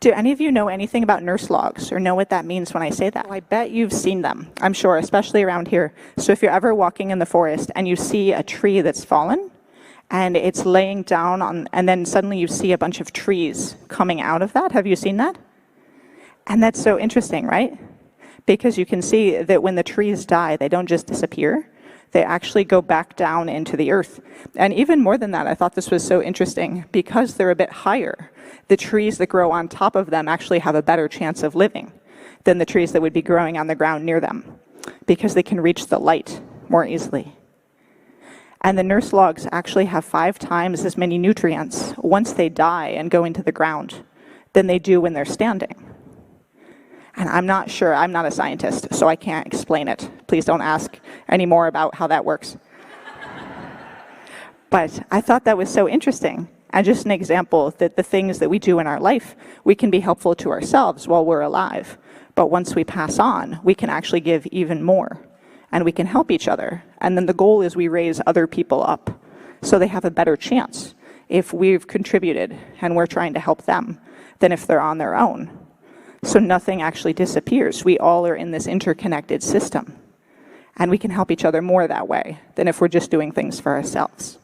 Do any of you know anything about nurse logs or know what that means when I say that? Well, I bet you've seen them, I'm sure, especially around here. So if you're ever walking in the forest and you see a tree that's fallen and it's laying down on, and then suddenly you see a bunch of trees coming out of that, have you seen that? And that's so interesting, right? Because you can see that when the trees die, they don't just disappear. They actually go back down into the earth. And even more than that, I thought this was so interesting, because they're a bit higher, the trees that grow on top of them actually have a better chance of living than the trees that would be growing on the ground near them, because they can reach the light more easily. And the nurse logs actually have 5 times as many nutrients once they die and go into the ground than they do when they're standing. And I'm not sure, I'm not a scientist, so I can't explain it. Please don't ask any more about how that works. But I thought that was so interesting, and just an example that the things that we do in our life, we can be helpful to ourselves while we're alive. But once we pass on, we can actually give even more, and we can help each other. And then the goal is we raise other people up so they have a better chance if we've contributed and we're trying to help them than if they're on their own. So nothing actually disappears. We all are in this interconnected system. And we can help each other more that way than if we're just doing things for ourselves.